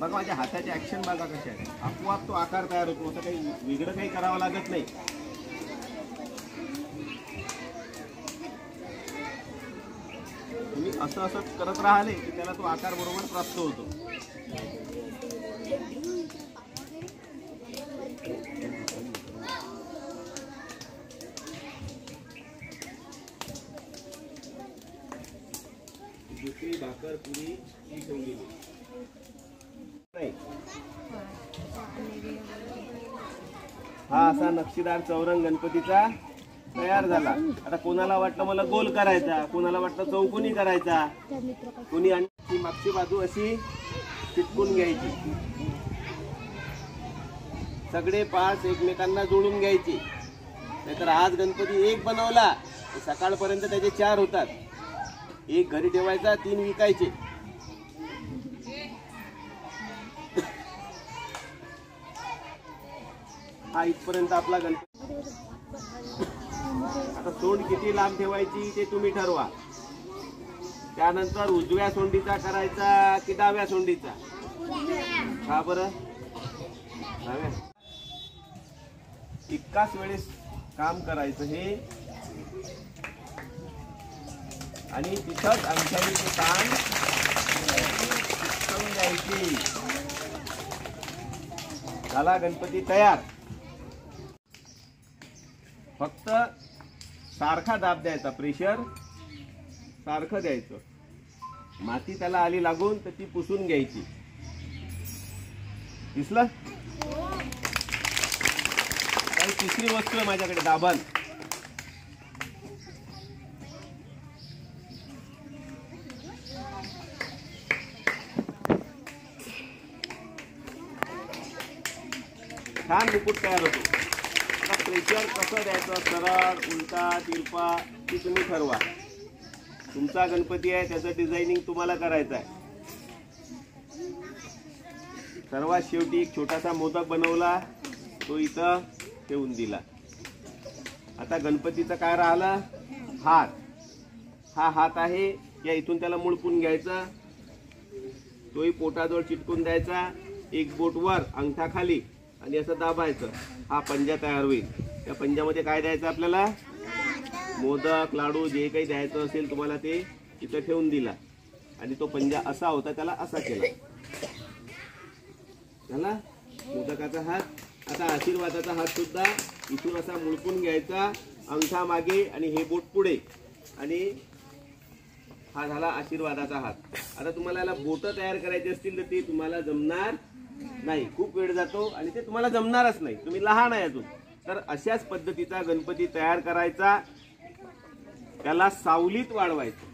बघा माझ्या हाताचे ऍक्शन बघा कसे आहे, आपोआप तो आकार तयार होतो, असं काही वेगळं काही करावं लागत नाही. तुम्ही असं असं करत राहिले की त्याला तो आकार बरोबर प्राप्त होतो. दुसरी भाकर पुरी ही ठेवलेली नाही. हा असा नक्षीदार चौरंग गणपतीचा तयार झाला. आता कोणाला वाटलं मला गोल करायचा, कोणाला वाटलं चौकोनी करायचा, कोणी आणि मागची बाजू अशी चिटकून घ्यायची, सगळे पार्ट्स एकमेकांना जोडून घ्यायचे. नाहीतर आज गणपती एक बनवला सकाळपर्यंत त्याचे 4 होतात. एक घरी ठेवायचा, 3 विकायचे. हा इथपर्यंत आपला गणपती. आता सोंड किती लांब ठेवायची ते तुम्ही ठरवा. त्यानंतर उजव्या सोंडीचा करायचा की डाव्या सोंडीचा? का बरं? डाव्या. एकाच वेळेस काम करायचं हे, आणि तिथंच अंगठ्याने ते काम शिकवून द्यायचे. झाला गणपती तयार. फक्त सारखा दाब द्यायचा, प्रेशर सारखं द्यायचं. माती त्याला आली लागून तर ती पुसून घ्यायची. दिसलं? काही तिसरी वस्तू आहे माझ्याकडे, दाबण. छान मुकुट तयार होतो. प्रेशर कसं द्यायचं, सरळ, उलटा, तिरपा, ती तुम्ही ठरवा. तुमचा गणपती आहे, त्याचं डिझायनिंग तुम्हाला करायचं आहे. सर्वात शेवटी एक छोटासा मोदक बनवला, तो इथं ठेवून दिला. आता गणपतीचं काय राहिलं? हात. हा हात आहे, या इथून त्याला मुळपून घ्यायचा, तोही पोटाजवळ चिटकून द्यायचा. एक बोट वर, अंगठा खाली, आणि असं दाबायचं. हा पंजा तयार होईल. त्या पंजामध्ये काय द्यायचं आपल्याला? मोदक, लाडू, जे काही द्यायचं असेल तुम्हाला ते इथं ठेवून दिला. आणि तो पंजा असा होता, त्याला असा केला. झाला मोदकाचा हात. आता आशीर्वादाचा हात सुद्धा इथून असा मुळपून घ्यायचा, अंगठा मागे आणि हे बोट पुढे, आणि हा झाला आशीर्वादाचा हात. आता तुम्हाला याला बोट तयार करायची असतील तर ते तुम्हाला जमणार नाही, खूप वेळ जातो आणि ते तुम्हाला जमणारच नाही, तुम्ही लहान आहे अजून. तर अशाच पद्धतीचा गणपती तयार करायचा. त्याला सावलीत वाळवायचं.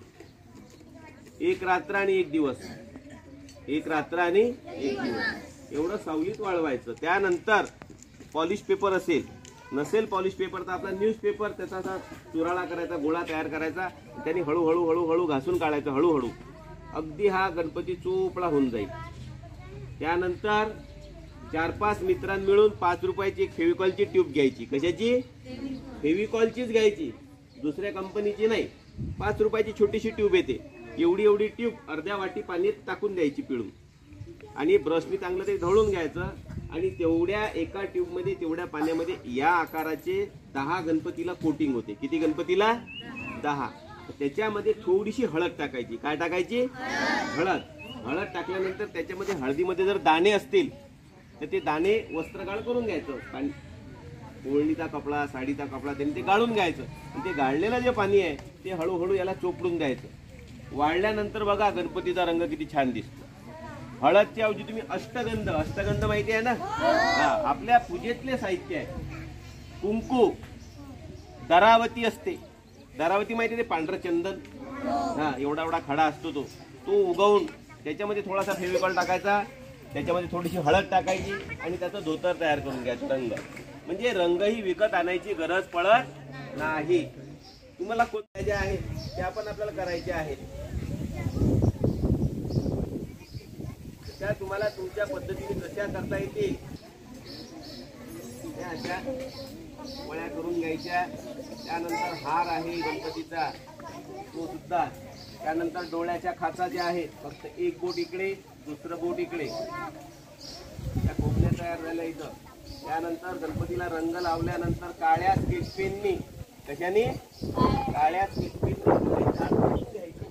1 रात्र आणि 1 दिवस, 1 रात्र आणि 1 दिवस एवढं सावलीत वाळवायचं. त्यानंतर पॉलिश पेपर असेल, नसेल पॉलिश पेपर तर आपला न्यूजपेपर, त्याचा असा चुराळा करायचा, गोळा तयार करायचा, त्याने हळूहळू हळूहळू घासून काढायचं. हळूहळू अगदी हा गणपती चोपडा होऊन जाईल. त्यानंतर 4-5 मित्रां मिळून 5 रुपयाची एक फेविकॉलची ट्यूब घ्यायची. कशाची? फेविकॉलचीच घ्यायची, दुसऱ्या कंपनीची नाही. 5 रुपयाची छोटीशी ट्यूब येते. एवढी ट्यूब अर्ध्या वाटी पाण्यात टाकून द्यायची पिळून, आणि ब्रशनी चांगलं ते ढवळून घ्यायचं. आणि तेवढ्या एका ट्यूबमध्ये, तेवढ्या पाण्यामध्ये या आकाराचे 10 गणपतीला कोटिंग होते. किती गणपतीला? 10. त्याच्यामध्ये थोडीशी हळद टाकायची. काय टाकायची? हळद. हळद टाकल्यानंतर त्याच्यामध्ये, हळदीमध्ये जर दाणे असतील तर ते दाणे वस्त्रगाळ करून घ्यायचं. ओळणीचा कपडा, साडीचा कपडा, त्यांनी ते गाळून घ्यायचं. आणि ते गाळलेलं जे पाणी आहे ते हळूहळू याला चोपडून द्यायचं. वाळल्यानंतर बघा गणपतीचा रंग किती छान दिसतो. हळदच्या ऐवजी तुम्ही अष्टगंध, अष्टगंध माहिती आहे ना? हा, आपल्या पूजेतले साहित्य आहे. कुंकू, दरावती असते. दरावती माहिती आहे, ते पांढरं चंदन. हा, एवढा खडा असतो तो उगवून त्याच्यामध्ये थोडासा फेविकॉल टाकायचा, त्याच्यामध्ये थोडीशी हळद टाकायची, आणि त्याचं धोतर तयार करून घ्यायचं. रंग म्हणजे रंगही विकत आणायची गरज पडत नाही. तुम्हाला कोणत्या ज्या आहेत त्या पण आपल्याला करायच्या आहेत, त्या तुम्हाला तुमच्या पद्धतीने कशा करता येतील त्या अशा वळ्या करून घ्यायच्या. त्यानंतर हार आहे गणपतीचा, तो सुद्धा. त्यानंतर डोळ्याच्या खाचा ज्या आहेत, फक्त एक बोट इकडे दुसरं बोट इकडे, त्या खोबण्या तयार झाल्या इथं. त्यानंतर गणपतीला रंग लावल्यानंतर काळ्या स्केच पेननी, कशाने, काळ्या स्केच पेननी घ्यायचं